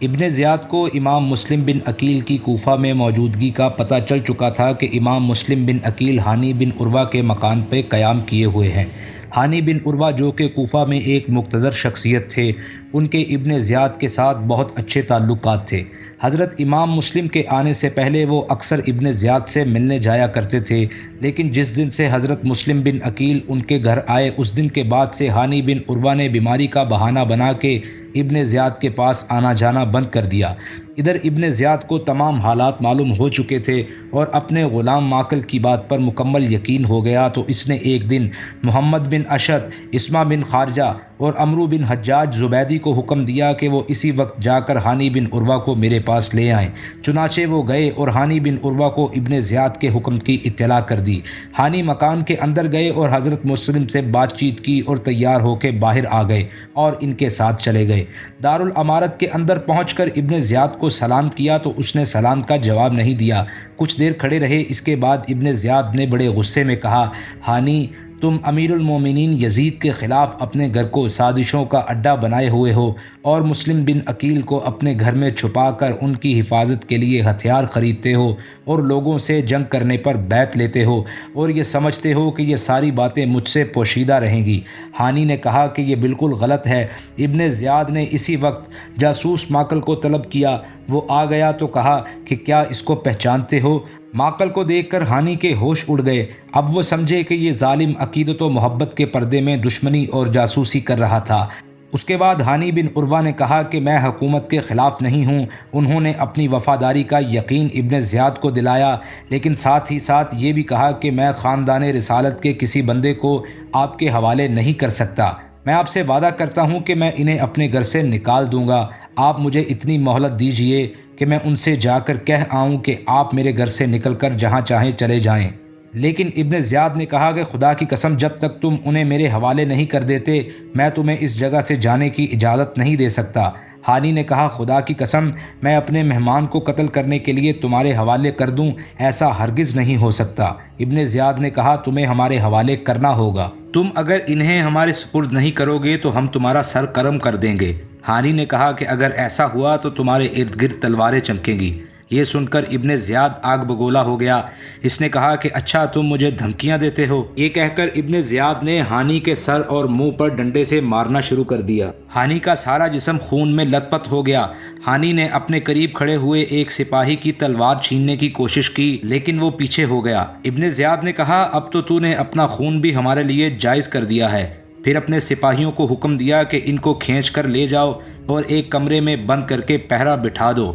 ابن زیاد کو امام مسلم بن عقیل کی کوفہ میں موجودگی کا پتہ چل چکا تھا کہ امام مسلم بن عقیل ہانی بن عروہ کے مکان پہ قیام کیے ہوئے ہیں۔ ہانی بن عروہ جو کہ کوفہ میں ایک مقتدر شخصیت تھے، ان کے ابن زیاد کے ساتھ بہت اچھے تعلقات تھے۔ حضرت امام مسلم کے آنے سے پہلے وہ اکثر ابن زیاد سے ملنے جایا کرتے تھے، لیکن جس دن سے حضرت مسلم بن عقیل ان کے گھر آئے اس دن کے بعد سے ہانی بن عروہ نے بیماری کا بہانہ بنا کے ابن زیاد کے پاس آنا جانا بند کر دیا۔ ادھر ابن زیاد کو تمام حالات معلوم ہو چکے تھے اور اپنے غلام معقل کی بات پر مکمل یقین ہو گیا، تو اس نے ایک دن محمد بن اشد، اسما بن خارجہ اور عمرو بن حجاج زبیدی کو حکم دیا کہ وہ اسی وقت جا کر ہانی بن عروہ کو میرے پاس لے آئیں۔ چنانچہ وہ گئے اور ہانی بن عروہ کو ابن زیاد کے حکم کی اطلاع کر دی۔ ہانی مکان کے اندر گئے اور حضرت مسلم سے بات چیت کی اور تیار ہو کے باہر آ گئے اور ان کے ساتھ چلے گئے۔ دارالامارت کے اندر پہنچ کر ابن زیاد کو سلام کیا تو اس نے سلام کا جواب نہیں دیا۔ کچھ دیر کھڑے رہے، اس کے بعد ابن زیاد نے بڑے غصے میں کہا، ہانی، تم امیر المومنین یزید کے خلاف اپنے گھر کو سازشوں کا اڈا بنائے ہوئے ہو اور مسلم بن عقیل کو اپنے گھر میں چھپا کر ان کی حفاظت کے لیے ہتھیار خریدتے ہو اور لوگوں سے جنگ کرنے پر بیعت لیتے ہو اور یہ سمجھتے ہو کہ یہ ساری باتیں مجھ سے پوشیدہ رہیں گی۔ ہانی نے کہا کہ یہ بالکل غلط ہے۔ ابن زیاد نے اسی وقت جاسوس معقل کو طلب کیا۔ وہ آ گیا تو کہا کہ کیا اس کو پہچانتے ہو؟ معقل کو دیکھ کر ہانی کے ہوش اڑ گئے۔ اب وہ سمجھے کہ یہ ظالم عقیدت و محبت کے پردے میں دشمنی اور جاسوسی کر رہا تھا۔ اس کے بعد ہانی بن عروہ نے کہا کہ میں حکومت کے خلاف نہیں ہوں۔ انہوں نے اپنی وفاداری کا یقین ابن زیاد کو دلایا، لیکن ساتھ ہی ساتھ یہ بھی کہا کہ میں خاندان رسالت کے کسی بندے کو آپ کے حوالے نہیں کر سکتا۔ میں آپ سے وعدہ کرتا ہوں کہ میں انہیں اپنے گھر سے نکال دوں گا۔ آپ مجھے اتنی مہلت دیجئے کہ میں ان سے جا کر کہہ آؤں کہ آپ میرے گھر سے نکل کر جہاں چاہیں چلے جائیں۔ لیکن ابن زیاد نے کہا کہ خدا کی قسم، جب تک تم انہیں میرے حوالے نہیں کر دیتے میں تمہیں اس جگہ سے جانے کی اجازت نہیں دے سکتا۔ ہانی نے کہا، خدا کی قسم، میں اپنے مہمان کو قتل کرنے کے لیے تمہارے حوالے کر دوں، ایسا ہرگز نہیں ہو سکتا۔ ابن زیاد نے کہا، تمہیں ہمارے حوالے کرنا ہوگا۔ تم اگر انہیں ہمارے سپرد نہیں کرو گے تو ہم تمہارا سر قلم کر دیں گے۔ ہانی نے کہا کہ اگر ایسا ہوا تو تمہارے ارد گرد تلواریں چمکیں گی۔ یہ سن کر ابن زیاد آگ بگولا ہو گیا۔ اس نے کہا کہ اچھا تم مجھے دھمکیاں دیتے ہو۔ یہ کہہ کر ابن زیاد نے ہانی کے سر اور منہ پر ڈنڈے سے مارنا شروع کر دیا۔ ہانی کا سارا جسم خون میں لت پت ہو گیا۔ ہانی نے اپنے قریب کھڑے ہوئے ایک سپاہی کی تلوار چھیننے کی کوشش کی، لیکن وہ پیچھے ہو گیا۔ ابن زیاد نے کہا، اب تو نے اپنا خون بھی ہمارے لیے جائز کر دیا ہے۔ پھر اپنے سپاہیوں کو حکم دیا کہ ان کو کھینچ کر لے جاؤ اور ایک کمرے میں بند کر کے پہرا بٹھا دو۔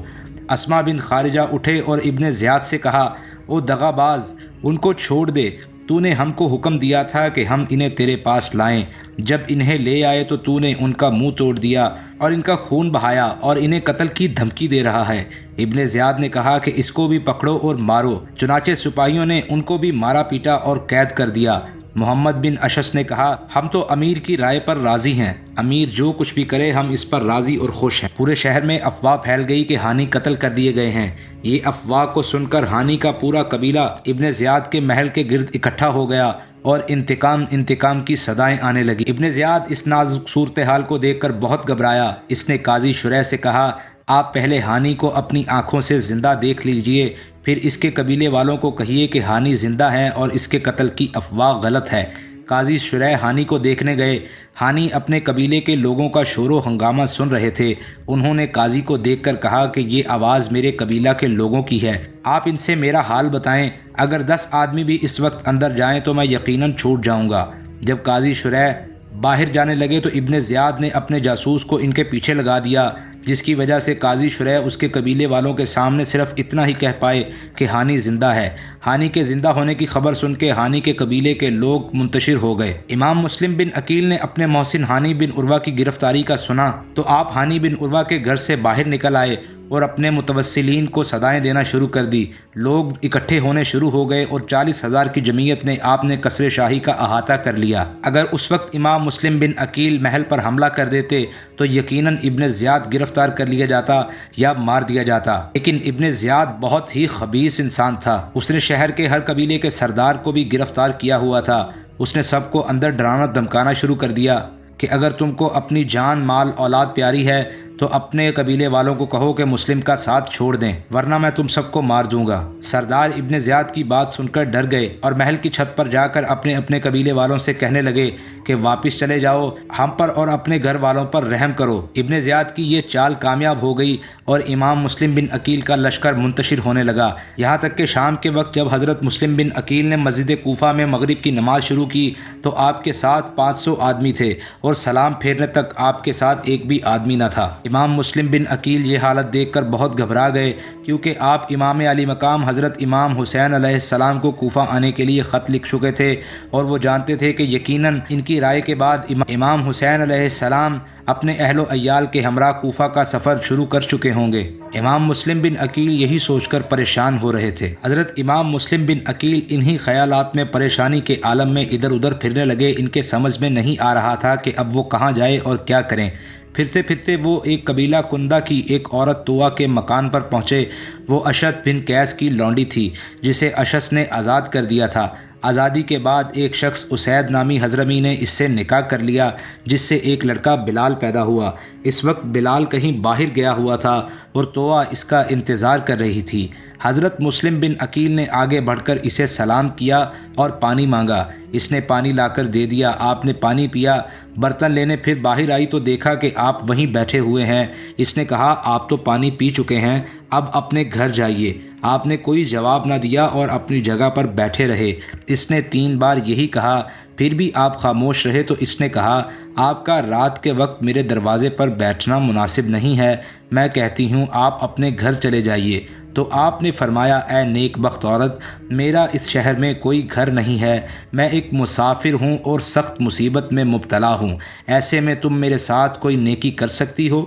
اسما بن خارجہ اٹھے اور ابن زیاد سے کہا، او دغا باز، ان کو چھوڑ دے۔ تو نے ہم کو حکم دیا تھا کہ ہم انہیں تیرے پاس لائیں۔ جب انہیں لے آئے تو نے ان کا منہ توڑ دیا اور ان کا خون بہایا اور انہیں قتل کی دھمکی دے رہا ہے۔ ابن زیاد نے کہا کہ اس کو بھی پکڑو اور مارو۔ چنانچہ سپاہیوں نے ان کو بھی مارا پیٹا اور قید کر دیا۔ محمد بن اشس نے کہا، ہم تو امیر کی رائے پر راضی ہیں، امیر جو کچھ بھی کرے ہم اس پر راضی اور خوش ہیں۔ پورے شہر میں افواہ پھیل گئی کہ ہانی قتل کر دیے گئے ہیں۔ یہ افواہ کو سن کر ہانی کا پورا قبیلہ ابن زیاد کے محل کے گرد اکٹھا ہو گیا اور انتقام کی صدائیں آنے لگی۔ ابن زیاد اس نازک صورتحال کو دیکھ کر بہت گھبرایا۔ اس نے قاضی شریح سے کہا، آپ پہلے ہانی کو اپنی آنکھوں سے زندہ دیکھ لیجئے، پھر اس کے قبیلے والوں کو کہیے کہ ہانی زندہ ہے اور اس کے قتل کی افواہ غلط ہے۔ قاضی شریح ہانی کو دیکھنے گئے۔ ہانی اپنے قبیلے کے لوگوں کا شور و ہنگامہ سن رہے تھے۔ انہوں نے قاضی کو دیکھ کر کہا کہ یہ آواز میرے قبیلہ کے لوگوں کی ہے، آپ ان سے میرا حال بتائیں، اگر 10 آدمی بھی اس وقت اندر جائیں تو میں یقیناً چھوٹ جاؤں گا۔ جب قاضی شریح باہر جانے لگے تو ابن زیاد نے اپنے جاسوس کو ان کے پیچھے لگا دیا، جس کی وجہ سے قاضی شریح اس کے قبیلے والوں کے سامنے صرف اتنا ہی کہہ پائے کہ ہانی زندہ ہے۔ ہانی کے زندہ ہونے کی خبر سن کے ہانی کے قبیلے کے لوگ منتشر ہو گئے۔ امام مسلم بن عقیل نے اپنے محسن ہانی بن عروہ کی گرفتاری کا سنا تو آپ ہانی بن عروہ کے گھر سے باہر نکل آئے اور اپنے متوسلین کو صدائیں دینا شروع کر دی۔ لوگ اکٹھے ہونے شروع ہو گئے اور 40,000 کی جمعیت نے آپ نے قصر شاہی کا احاطہ کر لیا۔ اگر اس وقت امام مسلم بن عقیل محل پر حملہ کر دیتے تو یقیناً ابن زیاد گرفتار کر لیا جاتا یا مار دیا جاتا، لیکن ابن زیاد بہت ہی خبیث انسان تھا۔ اس نے شہر کے ہر قبیلے کے سردار کو بھی گرفتار کیا ہوا تھا۔ اس نے سب کو اندر ڈرانا دھمکانا شروع کر دیا کہ اگر تم کو اپنی جان مال اولاد پیاری ہے تو اپنے قبیلے والوں کو کہو کہ مسلم کا ساتھ چھوڑ دیں ورنہ میں تم سب کو مار دوں گا۔ سردار ابن زیاد کی بات سن کر ڈر گئے اور محل کی چھت پر جا کر اپنے اپنے قبیلے والوں سے کہنے لگے کہ واپس چلے جاؤ، ہم پر اور اپنے گھر والوں پر رحم کرو۔ ابن زیاد کی یہ چال کامیاب ہو گئی اور امام مسلم بن عقیل کا لشکر منتشر ہونے لگا، یہاں تک کہ شام کے وقت جب حضرت مسلم بن عقیل نے مسجد کوفہ میں مغرب کی نماز شروع کی تو آپ کے ساتھ 500 آدمی تھے اور سلام پھیرنے تک آپ کے ساتھ ایک بھی آدمی نہ تھا۔ امام مسلم بن عقیل یہ حالت دیکھ کر بہت گھبرا گئے، کیونکہ آپ امام علی مقام حضرت امام حسین علیہ السلام کو کوفہ آنے کے لیے خط لکھ چکے تھے اور وہ جانتے تھے کہ یقیناً ان کی رائے کے بعد امام حسین علیہ السلام اپنے اہل و عیال کے ہمراہ کوفہ کا سفر شروع کر چکے ہوں گے۔ امام مسلم بن عقیل یہی سوچ کر پریشان ہو رہے تھے۔ حضرت امام مسلم بن عقیل انہی خیالات میں پریشانی کے عالم میں ادھر ادھر پھرنے لگے۔ ان کے سمجھ میں نہیں آ رہا تھا کہ اب وہ کہاں جائے اور کیا کریں۔ پھرتے پھرتے وہ ایک قبیلہ کندہ کی ایک عورت طوع کے مکان پر پہنچے۔ وہ اشعث بن قیس کی لونڈی تھی جسے اشعث نے آزاد کر دیا تھا۔ آزادی کے بعد ایک شخص اسید نامی حضرمی نے اس سے نکاح کر لیا، جس سے ایک لڑکا بلال پیدا ہوا۔ اس وقت بلال کہیں باہر گیا ہوا تھا اور طوع اس کا انتظار کر رہی تھی۔ حضرت مسلم بن عقیل نے آگے بڑھ کر اسے سلام کیا اور پانی مانگا۔ اس نے پانی لا کر دے دیا۔ آپ نے پانی پیا، برتن لینے پھر باہر آئی تو دیکھا کہ آپ وہیں بیٹھے ہوئے ہیں۔ اس نے کہا آپ تو پانی پی چکے ہیں، اب اپنے گھر جائیے۔ آپ نے کوئی جواب نہ دیا اور اپنی جگہ پر بیٹھے رہے۔ اس نے 3 بار یہی کہا، پھر بھی آپ خاموش رہے تو اس نے کہا آپ کا رات کے وقت میرے دروازے پر بیٹھنا مناسب نہیں ہے، میں کہتی ہوں آپ اپنے گھر چلے جائیے۔ تو آپ نے فرمایا اے نیک بخت عورت، میرا اس شہر میں کوئی گھر نہیں ہے، میں ایک مسافر ہوں اور سخت مصیبت میں مبتلا ہوں، ایسے میں تم میرے ساتھ کوئی نیکی کر سکتی ہو؟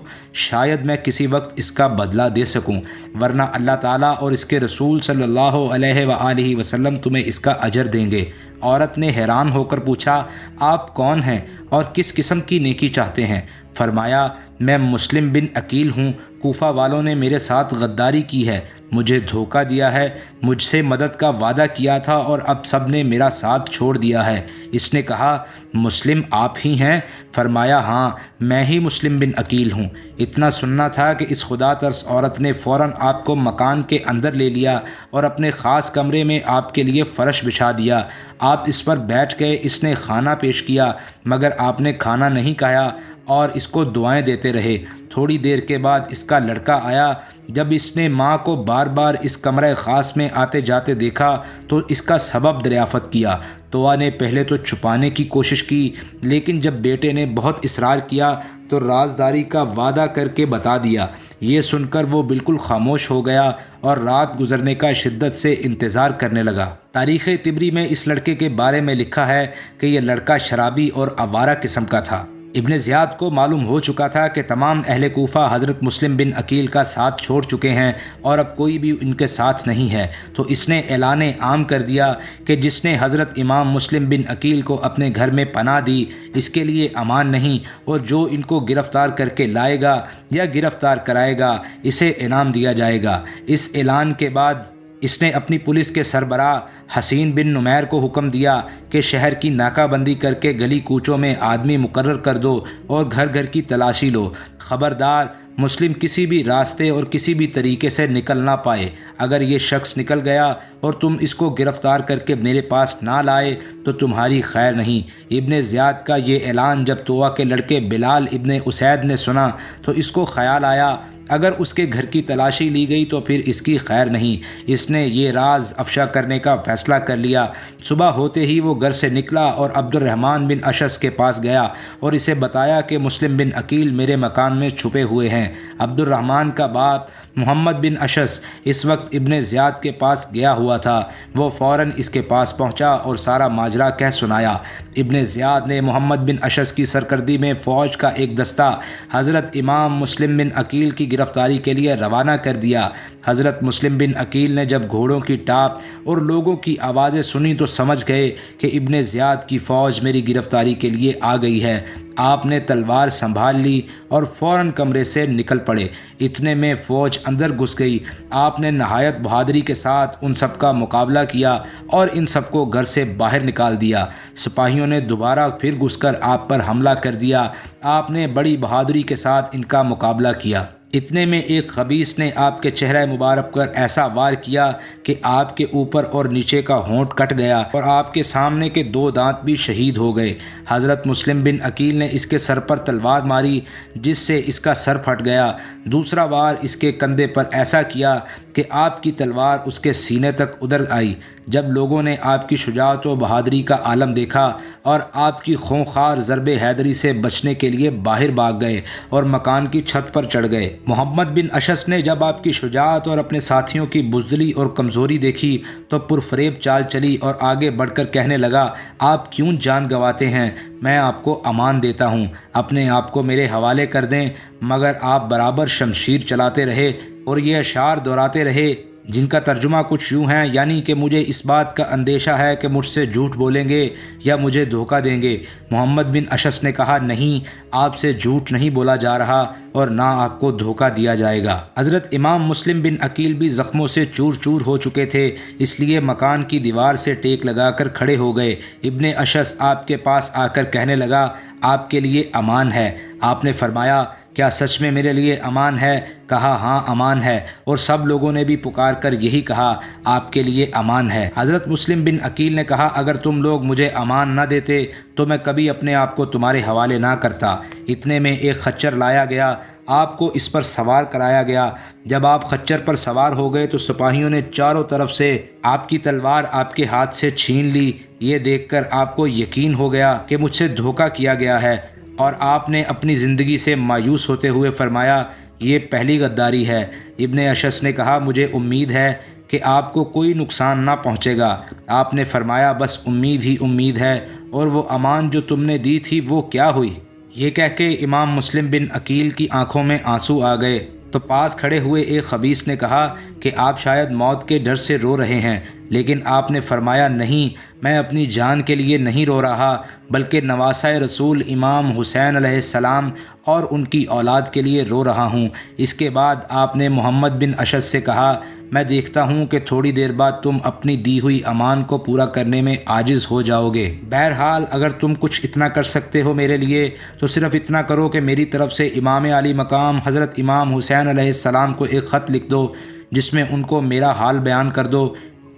شاید میں کسی وقت اس کا بدلہ دے سکوں، ورنہ اللہ تعالیٰ اور اس کے رسول صلی اللہ علیہ وآلہ وسلم تمہیں اس کا اجر دیں گے۔ عورت نے حیران ہو کر پوچھا آپ کون ہیں اور کس قسم کی نیکی چاہتے ہیں؟ فرمایا میں مسلم بن عقیل ہوں، کوفہ والوں نے میرے ساتھ غداری کی ہے، مجھے دھوکہ دیا ہے، مجھ سے مدد کا وعدہ کیا تھا اور اب سب نے میرا ساتھ چھوڑ دیا ہے۔ اس نے کہا مسلم آپ ہی ہیں؟ فرمایا ہاں میں ہی مسلم بن عقیل ہوں۔ اتنا سننا تھا کہ اس خدا ترس عورت نے فوراً آپ کو مکان کے اندر لے لیا اور اپنے خاص کمرے میں آپ کے لیے فرش بچھا دیا۔ آپ اس پر بیٹھ گئے، اس نے کھانا پیش کیا مگر آپ نے کھانا نہیں کھایا اور اس کو دعائیں دیتے رہے۔ تھوڑی دیر کے بعد اس کا لڑکا آیا۔ جب اس نے ماں کو بار بار اس کمرہ خاص میں آتے جاتے دیکھا تو اس کا سبب دریافت کیا۔ طوع نے پہلے تو چھپانے کی کوشش کی، لیکن جب بیٹے نے بہت اصرار کیا تو رازداری کا وعدہ کر کے بتا دیا۔ یہ سن کر وہ بالکل خاموش ہو گیا اور رات گزرنے کا شدت سے انتظار کرنے لگا۔ تاریخ طبری میں اس لڑکے کے بارے میں لکھا ہے کہ یہ لڑکا شرابی اور آوارہ قسم کا تھا۔ ابن زیاد کو معلوم ہو چکا تھا کہ تمام اہل کوفہ حضرت مسلم بن عقیل کا ساتھ چھوڑ چکے ہیں اور اب کوئی بھی ان کے ساتھ نہیں ہے، تو اس نے اعلان عام کر دیا کہ جس نے حضرت امام مسلم بن عقیل کو اپنے گھر میں پناہ دی اس کے لیے امان نہیں، اور جو ان کو گرفتار کر کے لائے گا یا گرفتار کرائے گا اسے انعام دیا جائے گا۔ اس اعلان کے بعد اس نے اپنی پولیس کے سربراہ حسین بن نمیر کو حکم دیا کہ شہر کی ناکہ بندی کر کے گلی کوچوں میں آدمی مقرر کر دو اور گھر گھر کی تلاشی لو۔ خبردار مسلم کسی بھی راستے اور کسی بھی طریقے سے نکل نہ پائے۔ اگر یہ شخص نکل گیا اور تم اس کو گرفتار کر کے میرے پاس نہ لائے تو تمہاری خیر نہیں۔ ابن زیاد کا یہ اعلان جب طوع کے لڑکے بلال ابن اسید نے سنا تو اس کو خیال آیا اگر اس کے گھر کی تلاشی لی گئی تو پھر اس کی خیر نہیں۔ اس نے یہ راز افشا کرنے کا فیصلہ کر لیا۔ صبح ہوتے ہی وہ گھر سے نکلا اور عبد الرحمن بن اشعث کے پاس گیا اور اسے بتایا کہ مسلم بن عقیل میرے مکان میں چھپے ہوئے ہیں۔ عبد الرحمن کا باپ محمد بن اشعث اس وقت ابن زیاد کے پاس گیا ہوا تھا۔ وہ فوراً اس کے پاس پہنچا اور سارا ماجرا کہہ سنایا۔ ابن زیاد نے محمد بن اشعث کی سرکردی میں فوج کا ایک دستہ حضرت امام مسلم بن عقیل کی گرفتاری کے لیے روانہ کر دیا۔ حضرت مسلم بن عقیل نے جب گھوڑوں کی ٹاپ اور لوگوں کی آوازیں سنی تو سمجھ گئے کہ ابن زیاد کی فوج میری گرفتاری کے لیے آ گئی ہے۔ آپ نے تلوار سنبھال لی اور فوراً کمرے سے نکل پڑے۔ اتنے میں فوج اندر گھس گئی۔ آپ نے نہایت بہادری کے ساتھ ان سب کا مقابلہ کیا اور ان سب کو گھر سے باہر نکال دیا۔ سپاہیوں نے دوبارہ پھر گھس کر آپ پر حملہ کر دیا۔ آپ نے بڑی بہادری کے ساتھ ان کا مقابلہ کیا۔ اتنے میں ایک خبیث نے آپ کے چہرہ مبارک پر ایسا وار کیا کہ آپ کے اوپر اور نیچے کا ہونٹ کٹ گیا اور آپ کے سامنے کے 2 دانت بھی شہید ہو گئے۔ حضرت مسلم بن عقیل نے اس کے سر پر تلوار ماری جس سے اس کا سر پھٹ گیا۔ دوسرا وار اس کے کندھے پر ایسا کیا کہ آپ کی تلوار اس کے سینے تک ادھر آئی۔ جب لوگوں نے آپ کی شجاعت و بہادری کا عالم دیکھا اور آپ کی خونخوار ضرب حیدری سے بچنے کے لیے باہر بھاگ گئے اور مکان کی چھت پر چڑھ گئے۔ محمد بن اشعث نے جب آپ کی شجاعت اور اپنے ساتھیوں کی بزدلی اور کمزوری دیکھی تو پرفریب چال چلی اور آگے بڑھ کر کہنے لگا، آپ کیوں جان گنواتے ہیں؟ میں آپ کو امان دیتا ہوں، اپنے آپ کو میرے حوالے کر دیں۔ مگر آپ برابر شمشیر چلاتے رہے اور یہ اشعار دہراتے رہے جن کا ترجمہ کچھ یوں ہے، یعنی کہ مجھے اس بات کا اندیشہ ہے کہ مجھ سے جھوٹ بولیں گے یا مجھے دھوکہ دیں گے۔ محمد بن اشعث نے کہا، نہیں، آپ سے جھوٹ نہیں بولا جا رہا اور نہ آپ کو دھوکہ دیا جائے گا۔ حضرت امام مسلم بن عقیل بھی زخموں سے چور چور ہو چکے تھے، اس لیے مکان کی دیوار سے ٹیک لگا کر کھڑے ہو گئے۔ ابن اشعث آپ کے پاس آ کر کہنے لگا، آپ کے لیے امان ہے۔ آپ نے فرمایا، کیا سچ میں میرے لیے امان ہے؟ کہا، ہاں امان ہے، اور سب لوگوں نے بھی پکار کر یہی کہا، آپ کے لیے امان ہے۔ حضرت مسلم بن عقیل نے کہا، اگر تم لوگ مجھے امان نہ دیتے تو میں کبھی اپنے آپ کو تمہارے حوالے نہ کرتا۔ اتنے میں ایک خچر لایا گیا، آپ کو اس پر سوار کرایا گیا۔ جب آپ خچر پر سوار ہو گئے تو سپاہیوں نے چاروں طرف سے آپ کی تلوار آپ کے ہاتھ سے چھین لی۔ یہ دیکھ کر آپ کو یقین ہو گیا کہ مجھ سے دھوکہ کیا گیا ہے، اور آپ نے اپنی زندگی سے مایوس ہوتے ہوئے فرمایا، یہ پہلی غداری ہے۔ ابن اشعث نے کہا، مجھے امید ہے کہ آپ کو کوئی نقصان نہ پہنچے گا۔ آپ نے فرمایا، بس امید ہی امید ہے، اور وہ امان جو تم نے دی تھی وہ کیا ہوئی؟ یہ کہہ کے امام مسلم بن عقیل کی آنکھوں میں آنسو آ گئے تو پاس کھڑے ہوئے ایک خبیث نے کہا کہ آپ شاید موت کے ڈر سے رو رہے ہیں، لیکن آپ نے فرمایا، نہیں، میں اپنی جان کے لیے نہیں رو رہا، بلکہ نواسۂ رسول امام حسین علیہ السلام اور ان کی اولاد کے لیے رو رہا ہوں۔ اس کے بعد آپ نے محمد بن اشعث سے کہا، میں دیکھتا ہوں کہ تھوڑی دیر بعد تم اپنی دی ہوئی امان کو پورا کرنے میں عاجز ہو جاؤ گے۔ بہرحال اگر تم کچھ اتنا کر سکتے ہو میرے لیے تو صرف اتنا کرو کہ میری طرف سے امام علی مقام حضرت امام حسین علیہ السلام کو ایک خط لکھ دو، جس میں ان کو میرا حال بیان کر دو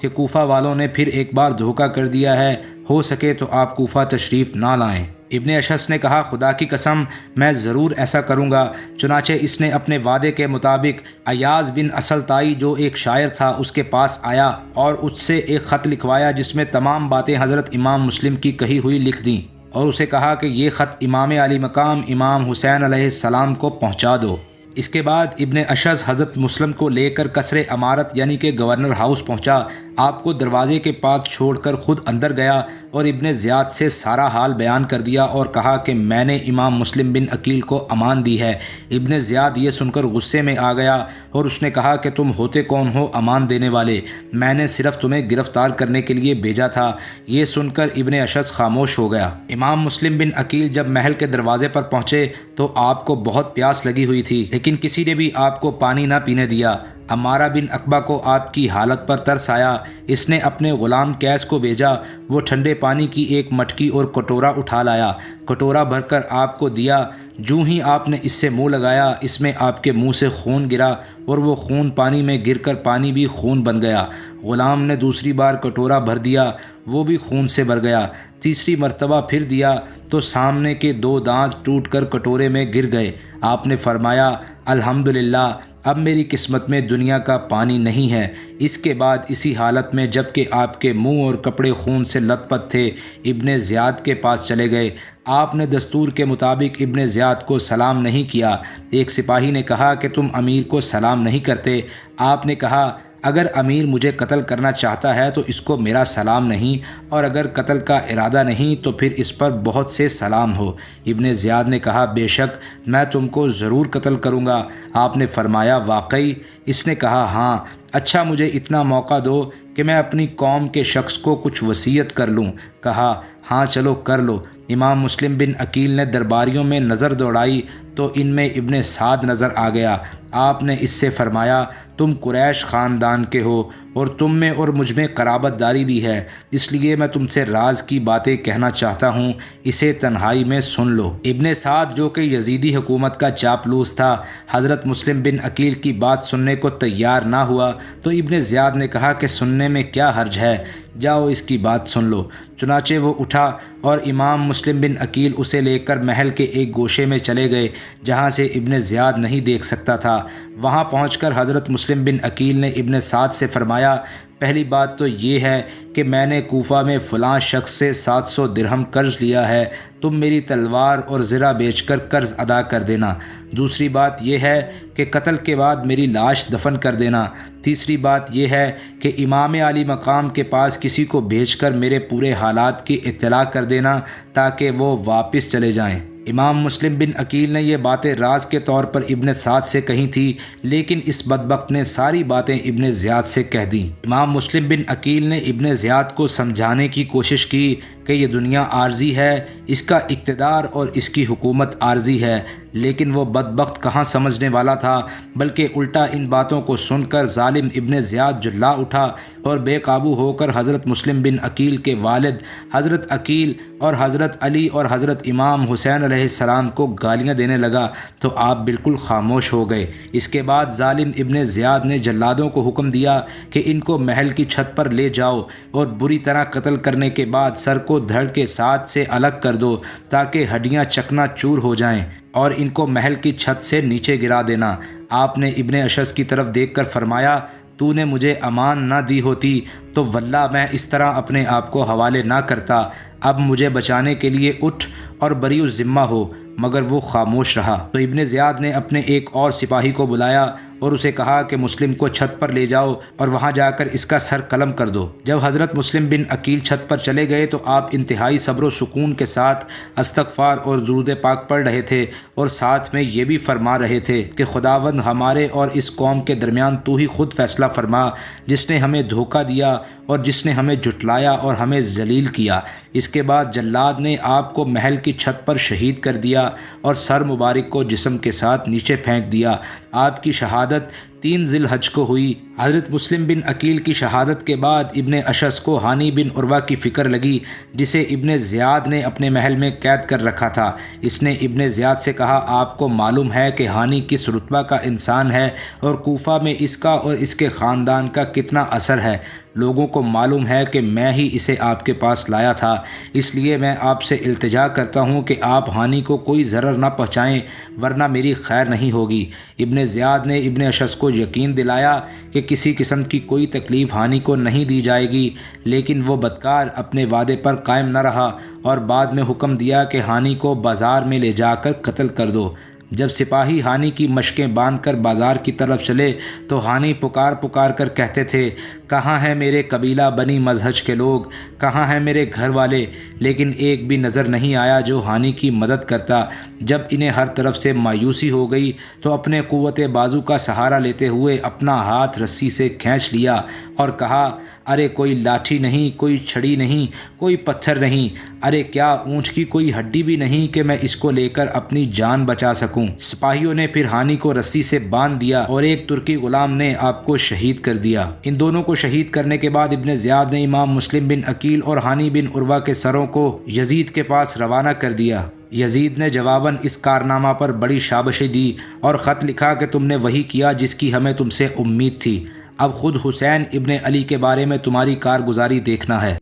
کہ کوفہ والوں نے پھر ایک بار دھوکہ کر دیا ہے، ہو سکے تو آپ کوفہ تشریف نہ لائیں۔ ابن اشعث نے کہا، خدا کی قسم، میں ضرور ایسا کروں گا۔ چنانچہ اس نے اپنے وعدے کے مطابق ایاز بن اسلطائی جو ایک شاعر تھا اس کے پاس آیا اور اس سے ایک خط لکھوایا جس میں تمام باتیں حضرت امام مسلم کی کہی ہوئی لکھ دیں، اور اسے کہا کہ یہ خط امام علی مقام امام حسین علیہ السلام کو پہنچا دو۔ اس کے بعد ابن اشعث حضرت مسلم کو لے کر قصر امارت یعنی کہ گورنر ہاؤس پہنچا۔ آپ کو دروازے کے پاس چھوڑ کر خود اندر گیا اور ابن زیاد سے سارا حال بیان کر دیا اور کہا کہ میں نے امام مسلم بن عقیل کو امان دی ہے۔ ابن زیاد یہ سن کر غصے میں آ گیا اور اس نے کہا کہ تم ہوتے کون ہو امان دینے والے؟ میں نے صرف تمہیں گرفتار کرنے کے لیے بھیجا تھا۔ یہ سن کر ابن اشعث خاموش ہو گیا۔ امام مسلم بن عقیل جب محل کے دروازے پر پہنچے تو آپ کو بہت پیاس لگی ہوئی تھی، لیکن کسی نے بھی آپ کو پانی نہ پینے دیا۔ عمارہ بن عقبہ کو آپ کی حالت پر ترس آیا۔ اس نے اپنے غلام قیس کو بھیجا، وہ ٹھنڈے پانی کی ایک مٹکی اور کٹورا اٹھا لایا، کٹورا بھر کر آپ کو دیا۔ جوں ہی آپ نے اس سے منہ لگایا، اس میں آپ کے منہ سے خون گرا اور وہ خون پانی میں گر کر پانی بھی خون بن گیا۔ غلام نے دوسری بار کٹورا بھر دیا، وہ بھی خون سے بھر گیا۔ تیسری مرتبہ پھر دیا تو سامنے کے 2 دانت ٹوٹ کر کٹورے میں گر گئے۔ آپ نے فرمایا، الحمدللہ، اب میری قسمت میں دنیا کا پانی نہیں ہے۔ اس کے بعد اسی حالت میں جب کہ آپ کے منہ اور کپڑے خون سے لت پت تھے، ابن زیاد کے پاس چلے گئے۔ آپ نے دستور کے مطابق ابن زیاد کو سلام نہیں کیا۔ ایک سپاہی نے کہا کہ تم امیر کو سلام نہیں کرتے۔ آپ نے کہا، اگر امیر مجھے قتل کرنا چاہتا ہے تو اس کو میرا سلام نہیں، اور اگر قتل کا ارادہ نہیں تو پھر اس پر بہت سے سلام ہو۔ ابن زیاد نے کہا، بے شک میں تم کو ضرور قتل کروں گا۔ آپ نے فرمایا، واقعی؟ اس نے کہا، ہاں۔ اچھا، مجھے اتنا موقع دو کہ میں اپنی قوم کے شخص کو کچھ وصیت کر لوں۔ کہا، ہاں چلو کر لو۔ امام مسلم بن عقیل نے درباریوں میں نظر دوڑائی تو ان میں ابن سعد نظر آ گیا۔ آپ نے اس سے فرمایا تم قریش خاندان کے ہو اور تم میں اور مجھ میں قرابت داری بھی ہے، اس لیے میں تم سے راز کی باتیں کہنا چاہتا ہوں، اسے تنہائی میں سن لو۔ ابن سعد جو کہ یزیدی حکومت کا چاپلوس تھا، حضرت مسلم بن عقیل کی بات سننے کو تیار نہ ہوا تو ابن زیاد نے کہا کہ سننے میں کیا حرج ہے، جاؤ اس کی بات سن لو۔ چنانچہ وہ اٹھا اور امام مسلم بن عقیل اسے لے کر محل کے ایک گوشے میں چلے گئے جہاں سے ابن زیاد نہیں دیکھ سکتا تھا۔ وہاں پہنچ کر حضرت مسلم بن عقیل نے ابن سعد سے فرمایا پہلی بات تو یہ ہے کہ میں نے کوفہ میں فلاں شخص سے 700 درہم قرض لیا ہے، تم میری تلوار اور زرہ بیچ کر قرض ادا کر دینا۔ دوسری بات یہ ہے کہ قتل کے بعد میری لاش دفن کر دینا۔ تیسری بات یہ ہے کہ امام عالی مقام کے پاس کسی کو بھیج کر میرے پورے حالات کی اطلاع کر دینا تاکہ وہ واپس چلے جائیں۔ امام مسلم بن عقیل نے یہ باتیں راز کے طور پر ابن سعد سے کہی تھی، لیکن اس بدبخت نے ساری باتیں ابن زیاد سے کہہ دیں۔ امام مسلم بن عقیل نے ابن زیاد کو سمجھانے کی کوشش کی کہ یہ دنیا عارضی ہے، اس کا اقتدار اور اس کی حکومت عارضی ہے، لیکن وہ بدبخت کہاں سمجھنے والا تھا، بلکہ الٹا ان باتوں کو سن کر ظالم ابن زیاد جلا اٹھا اور بے قابو ہو کر حضرت مسلم بن عقیل کے والد حضرت عقیل اور حضرت علی اور حضرت امام حسین علیہ السلام کو گالیاں دینے لگا تو آپ بالکل خاموش ہو گئے۔ اس کے بعد ظالم ابن زیاد نے جلادوں کو حکم دیا کہ ان کو محل کی چھت پر لے جاؤ اور بری طرح قتل کرنے کے بعد سر کو دھڑ کے ساتھ سے الگ کر دو تاکہ ہڈیاں چکنا چور ہو جائیں اور ان کو محل کی چھت سے نیچے گرا دینا۔ آپ نے ابن اشعث کی طرف دیکھ کر فرمایا تو نے مجھے امان نہ دی ہوتی تو واللہ میں اس طرح اپنے آپ کو حوالے نہ کرتا۔ اب مجھے بچانے کے لیے اٹھ اور بری الذمہ ہو، مگر وہ خاموش رہا۔ تو ابن زیاد نے اپنے ایک اور سپاہی کو بلایا اور اسے کہا کہ مسلم کو چھت پر لے جاؤ اور وہاں جا کر اس کا سر قلم کر دو۔ جب حضرت مسلم بن عقیل چھت پر چلے گئے تو آپ انتہائی صبر و سکون کے ساتھ استغفار اور درود پاک پڑھ رہے تھے اور ساتھ میں یہ بھی فرما رہے تھے کہ خداوند ہمارے اور اس قوم کے درمیان تو ہی خود فیصلہ فرما، جس نے ہمیں دھوکہ دیا اور جس نے ہمیں جھٹلایا اور ہمیں ذلیل کیا۔ اس کے بعد جلاد نے آپ کو محل کی چھت پر شہید کر دیا اور سر مبارک کو جسم کے ساتھ نیچے پھینک دیا۔ آپ کی شہادت 3 ذی الحج کو ہوئی۔ حضرت مسلم بن عقیل کی شہادت کے بعد ابن اشعث کو ہانی بن عروہ کی فکر لگی جسے ابن زیاد نے اپنے محل میں قید کر رکھا تھا۔ اس نے ابن زیاد سے کہا آپ کو معلوم ہے کہ ہانی کس رتبہ کا انسان ہے اور کوفہ میں اس کا اور اس کے خاندان کا کتنا اثر ہے۔ لوگوں کو معلوم ہے کہ میں ہی اسے آپ کے پاس لایا تھا، اس لیے میں آپ سے التجا کرتا ہوں کہ آپ ہانی کو کوئی ضرر نہ پہنچائیں ورنہ میری خیر نہیں ہوگی۔ ابن زیاد نے ابن اشعث کو یقین دلایا کہ کسی قسم کی کوئی تکلیف ہانی کو نہیں دی جائے گی، لیکن وہ بدکار اپنے وعدے پر قائم نہ رہا اور بعد میں حکم دیا کہ ہانی کو بازار میں لے جا کر قتل کر دو۔ جب سپاہی ہانی کی مشقیں باندھ کر بازار کی طرف چلے تو ہانی پکار پکار کر کہتے تھے کہاں ہیں میرے قبیلہ بنی مزہج کے لوگ، کہاں ہیں میرے گھر والے، لیکن ایک بھی نظر نہیں آیا جو ہانی کی مدد کرتا۔ جب انہیں ہر طرف سے مایوسی ہو گئی تو اپنے قوت بازو کا سہارا لیتے ہوئے اپنا ہاتھ رسی سے کھینچ لیا اور کہا ارے کوئی لاٹھی نہیں، کوئی چھڑی نہیں، کوئی پتھر نہیں، ارے کیا اونٹ کی کوئی ہڈی بھی نہیں کہ میں اس کو لے کر اپنی جان بچا سکوں۔ سپاہیوں نے پھر ہانی کو رسی سے باندھ دیا اور ایک ترکی غلام نے آپ کو شہید کر دیا۔ ان دونوں کو شہید کرنے کے بعد ابن زیاد نے امام مسلم بن عقیل اور ہانی بن عروہ کے سروں کو یزید کے پاس روانہ کر دیا۔ یزید نے جواباً اس کارنامہ پر بڑی شاباشی دی اور خط لکھا کہ تم نے وہی کیا جس کی ہمیں تم سے امید تھی، اب خود حسین ابن علی کے بارے میں تمہاری کارگزاری دیکھنا ہے۔